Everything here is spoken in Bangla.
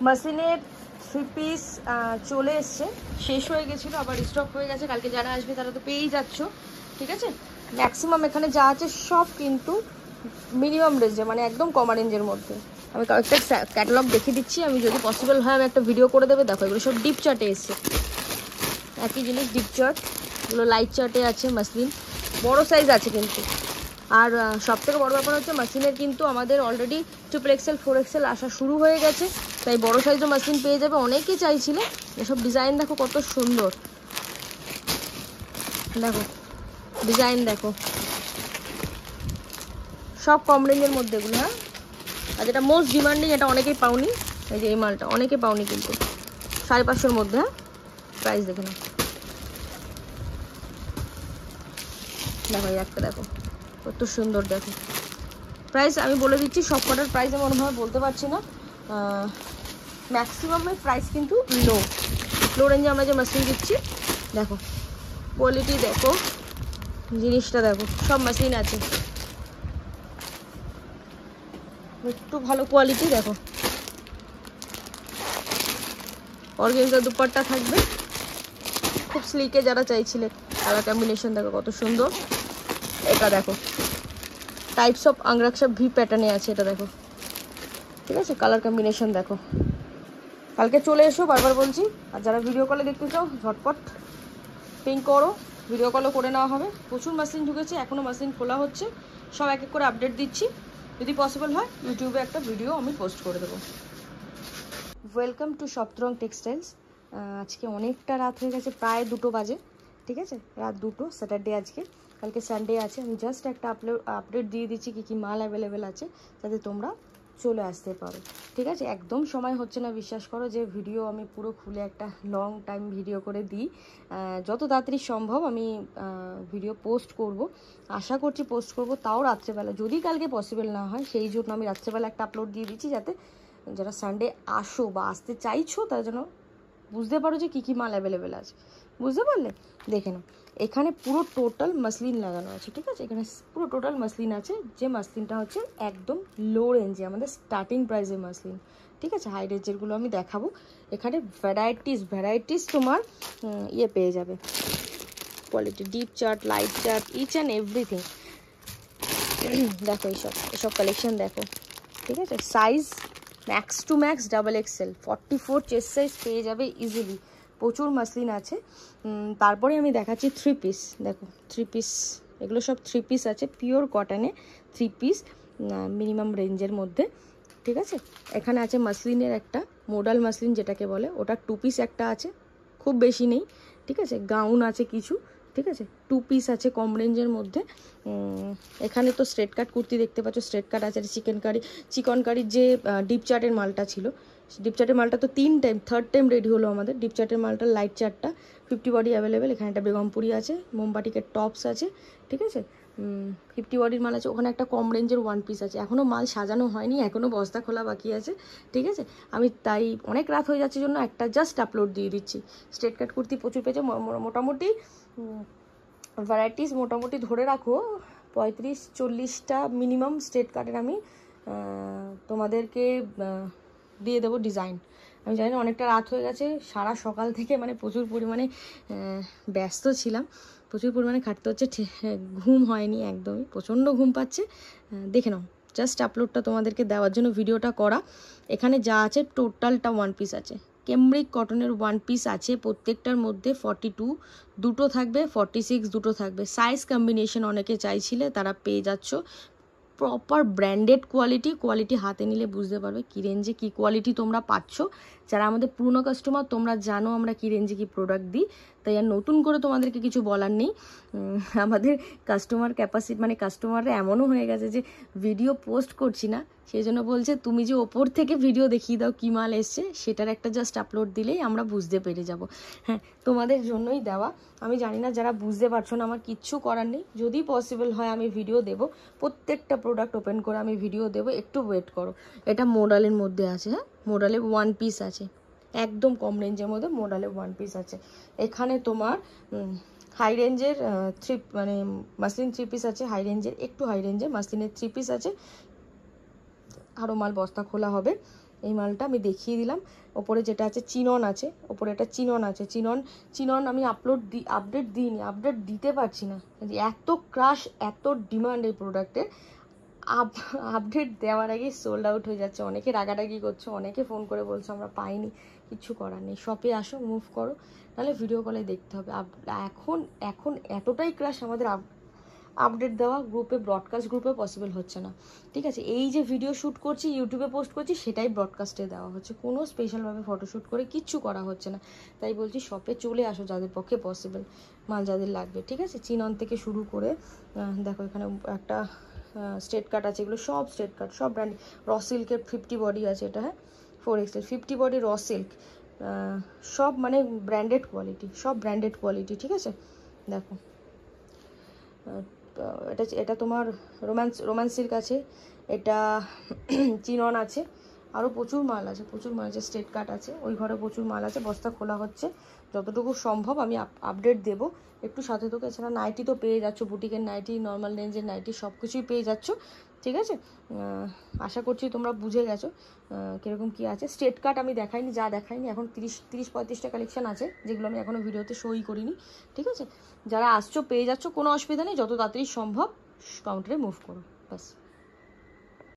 মাসলিনের 3 পিস চলে এসছে, শেষ হয়ে গেছিলো, আবার স্টক হয়ে গেছে। কালকে যারা আসবে তারা তো পেয়েই যাচ্ছ, ঠিক আছে। ম্যাক্সিমাম এখানে যা আছে সব কিন্তু মিনিমাম রেঞ্জে, মানে একদম কম রেঞ্জের মধ্যে। আমি কয়েকটা ক্যাটালগ দেখিয়ে দিচ্ছি, আমি যদি পসিবল হয় আমি একটা ভিডিও করে দেবে। দেখো এগুলো সব ডিপ চার্টে এসছে, একই জিনিস ডিপ চার্ট, এগুলো লাইট চার্টে আছে মাসলিন, বড় সাইজ আছে কিন্তু। আর সবথেকে বড় ব্যাপার হচ্ছে মাসলিনের কিন্তু আমাদের অলরেডি XXL 4XL আসা শুরু হয়ে গেছে, তাই বড় সাইজও মাসলিন পেয়ে যাবে। অনেকেই চাইছিলে, এসব ডিজাইন দেখো কত সুন্দর, দেখো ডিজাইন দেখো, সব কম রেঞ্জের মধ্যে এগুলো। হ্যাঁ, আর যেটা মোস্ট ডিমান্ডিং, এটা অনেকেই পাওনি, এই যে এই মালটা অনেকে পাওনি কিন্তু, 550-র মধ্যে। হ্যাঁ, প্রাইস দেখে নাও, দেখো এই একটা দেখো কত সুন্দর, দেখো প্রাইস আমি বলে দিচ্ছি। সব কটার প্রাইস আমি মনে হয় বলতে পারছি না, ম্যাক্সিমামের প্রাইস কিন্তু লো রেঞ্জে আমরা যে মাসলিন দিচ্ছি। দেখো কোয়ালিটি দেখো, জিনিসটা দেখো, সব মাসলিন আছে, একটু ভালো কোয়ালিটি। দেখো অর্গানজা দুপাট্টা থাকবে, খুব স্লিকে যারা চাইছিলে। কালার কম্বিনেশন দেখো কত সুন্দর, এটা দেখো টাইপস অফ আংরাক্সা ভি প্যাটার্নে আছে, এটা দেখো, ঠিক আছে। কালার কম্বিনেশন দেখো, কালকে চলে এসো, বারবার বলছি। আর যারা ভিডিও কলে দেখতে চাও ঝটপট পিঙ্ক করো, ভিডিও কলও করে নেওয়া হবে। প্রচুর মাসলিন ঢুকেছে, এখনও মাসলিন খোলা হচ্ছে, সব এক এক করে আপডেট দিচ্ছি। যদি পসিবল হয় ইউটিউবে একটা ভিডিও আমি পোস্ট করে দেবো। Welcome to Saptarang textiles. আজকে অনেকটা রাত হয়ে গেছে, প্রায় 2টো বাজে, ঠিক আছে, রাত 2টো, স্যাটারডে আজকে, কালকে সানডে আছে। আমি জাস্ট একটা আপডেট দিয়ে দিচ্ছি কী কী মাল অ্যাভেলেবেল আছে, যাতে তোমরা চলে আসতে পারো, ঠিক আছে। একদম সময় হচ্ছে না, বিশ্বাস করো, যে ভিডিও আমি পুরো খুলে একটা লং টাইম ভিডিও করে দিই। যত তাড়াতাড়ি সম্ভব আমি ভিডিও পোস্ট করব, আশা করছি পোস্ট করব, তাও রাত্রেবেলা, যদি কালকে পসিবল না হয় সেই জন্য আমি রাত্রেবেলা একটা আপলোড দিয়ে দিচ্ছি, যাতে যারা সানডে আসো বা আসতে চাইছো তারা যেন বুঝতে পারো যে কী কী মাল অ্যাভেলেবেল আছে, বুঝতে পারলে। দেখে নাও, এখানে পুরো টোটাল মাসলিন লাগানো আছে, ঠিক আছে। এখানে পুরো টোটাল মাসলিন আছে, যে মাসলিনটা হচ্ছে একদম লো রেঞ্জে, আমাদের স্টার্টিং প্রাইসের মাসলিন, ঠিক আছে। হাই রেঞ্জেরগুলো আমি দেখাবো। এখানে ভ্যারাইটিস তোমার ইয়ে পেয়ে যাবে, quality, deep chart, light chart, each and everything. দেখো এসব কালেকশন দেখো, ঠিক আছে। Size max to max XXL 44 chest size পেয়ে যাবে ইজিলি, প্রচুর মাসলিন আছে। তারপরে আমি দেখাচ্ছি 3 পিস, দেখো 3 পিস, এগুলো সব 3 পিস আছে, পিওর কটনে 3 পিস, মিনিমাম রেঞ্জের মধ্যে, ঠিক আছে। এখানে আছে মাসলিনের একটা মডাল মাসলিন যেটাকে বলে, ওটা 2 পিস একটা আছে, খুব বেশি নেই, ঠিক আছে। গাউন আছে কিছু, ঠিক আছে, 2 পিস আছে কম রেঞ্জের মধ্যে। এখানে তো স্ট্রেট কাট কুর্তি দেখতে পাচ্ছ, স্ট্রেট কাট আছে। চিকন কারির যে ডিপ চার্টের মালটা ছিল, ডিপ চার্টের মালটা তো 3 টাইম, 3rd টাইম রেডি হলো আমাদের। ডিপ চার্টের মালটা লাইট চার্টটা 50 বডি অ্যাভেলেবেল, এখানে একটা বেগমপুরি আছে, মোমবাটিকের টপস আছে, ঠিক আছে। 50 বডির মাল আছে, ওখানে একটা কম রেঞ্জের 1 পিস আছে। এখনও মাল সাজানো হয়নি, এখনও বস্তা খোলা বাকি আছে, ঠিক আছে। আমি তাই অনেক রাত হয়ে যাচ্ছে জন্য একটা জাস্ট আপলোড দিয়ে দিচ্ছি। স্ট্রেট কাট কুর্তি প্রচুর পেয়েছে, মোটামুটি ভ্যারাইটিস মোটামুটি ধরে রাখো 35-40টা মিনিমাম স্ট্রেট কাটের আমি তোমাদেরকে দিয়ে দেবো ডিজাইন। আমি জানি না, অনেকটা রাত হয়ে গেছে, সারা সকাল থেকে মানে প্রচুর পরিমাণে ব্যস্ত ছিলাম, প্রচুর পরিমাণে খাটতে হচ্ছে, ঘুম হয়নি একদমই, প্রচণ্ড ঘুম পাচ্ছে। দেখে নাও, জাস্ট আপলোডটা তোমাদেরকে দেওয়ার জন্য ভিডিওটা করা। এখানে যা আছে টোটালটা 1 পিস আছে, কেমব্রিক কটনের 1 পিস আছে, প্রত্যেকটার মধ্যে 42 দুটো থাকবে, 46 দুটো থাকবে। সাইজ কম্বিনেশন অনেকে চাইছিলে, তারা পেয়ে যাচ্ছ। প্রপার ব্র্যান্ডেড কোয়ালিটি হাতে নিলে বুঝতে পারবে কী রেঞ্জে কী কোয়ালিটি তোমরা পাচ্ছ। যারা আমাদের পুরনো কাস্টমার, তোমরা জানো আমরা কী রেঞ্জে কী প্রোডাক্ট দিই, তাই আর নতুন করে তোমাদেরকে কিছু বলার নেই। আমাদের কাস্টমার ক্যাপাসিটি, মানে কাস্টমাররা এমনও হয়ে গেছে যে ভিডিও পোস্ট করছি না, সেই জন্য বলছে তুমি যে ওপর থেকে ভিডিও দেখিয়ে দাও কী মাল এসছে, সেটার একটা জাস্ট আপলোড দিলেই আমরা বুঝতে পেরে যাব। হ্যাঁ, তোমাদের জন্যই দেওয়া। আমি জানি না যারা বুঝতে পারছো না, আমার কিচ্ছু করার নেই, যদি পসিবল হয় আমি ভিডিও দেবো, প্রত্যেকটা প্রোডাক্ট ওপেন করে আমি ভিডিও দেবো, একটু ওয়েট করো। এটা মোডালের মধ্যে আছে, হ্যাঁ মোডালে 1 পিস আছে, একদম কম রেঞ্জের মধ্যে মোডালে 1 পিস আছে। এখানে তোমার হাই রেঞ্জের মানে মাসলিন 3 পিস আছে, হাই রেঞ্জের, একটু হাই রেঞ্জের মাসলিনের 3 পিস আছে, আরও মাল বস্তা খোলা হবে। এই মালটা আমি দেখিয়ে দিলাম। ওপরে যেটা আছে চিনন আছে, ওপরে একটা চিনন আছে, চিনন আমি আপডেট দিইনি, আপডেট দিতে পারছি না, এত ক্রাশ এত ডিমান্ড এই প্রোডাক্টের। আপডেট দেওয়ার আগেই সোল্ড আউট হয়ে যাচ্ছে। অনেকে রাগারাগি করছে, অনেকে ফোন করে বলছে আমরা পাইনি, কিছু করার নেই, শপে আসো মুভ করো, নাহলে ভিডিও কলে দেখতে হবে। এখন এতটাই ক্রাশ আমাদের আপডেট দেওয়া গ্রুপে, ব্রডকাস্ট গ্রুপে পসিবল হচ্ছে না, ঠিক আছে। এই যে ভিডিও শ্যুট করছি, ইউটিউবে পোস্ট করছি, সেটাই ব্রডকাস্টে দেওয়া হচ্ছে, কোনো স্পেশালভাবে ফটোশ্যুট করে কিচ্ছু করা হচ্ছে না। তাই বলছি শপে চলে আসো যাদের পক্ষে পসিবল, মাল যাদের লাগবে, ঠিক আছে। চিনন থেকে শুরু করে দেখো এখানে একটা স্ট্রেট কাট আছে, এগুলো সব স্ট্রেট কাট, সব ব্র্যান্ড। র সিল্কের 50 বডি আছে এটা, হ্যাঁ 4XL 50 বডি র সিল্ক, সব মানে ব্র্যান্ডেড কোয়ালিটি, সব ব্র্যান্ডেড কোয়ালিটি, ঠিক আছে। দেখো এটা তোমার রোম্যান্স সিল্ক আছে, এটা চিনন আছে, আরও প্রচুর মাল আছে, স্ট্রেট কাট আছে, ওই ঘরে প্রচুর মাল আছে, বস্তা খোলা হচ্ছে, যতটুকু সম্ভব আমি আপডেট দেবো, একটু সাথে থেকে। এছাড়া নাইটি তো পেয়ে যাচ্ছ, বুটিকের নাইটি, নর্মাল রেঞ্জের নাইটি, সব কিছুই পেয়ে যাচ্ছ, ঠিক আছে। আশা করছি তোমরা বুঝে গেছো কীরকম কী আছে। স্ট্রেট কাট আমি দেখাইনি, যা দেখাইনি এখন 30-35টা কালেকশান আছে, যেগুলো আমি এখনও ভিডিওতে শোই করিনি, ঠিক আছে। যারা আসছো পেয়ে যাচ্ছ, কোনো অসুবিধা নেই, যত তাড়াতাড়ি সম্ভব কাউন্টারে মুভ করো, বাস।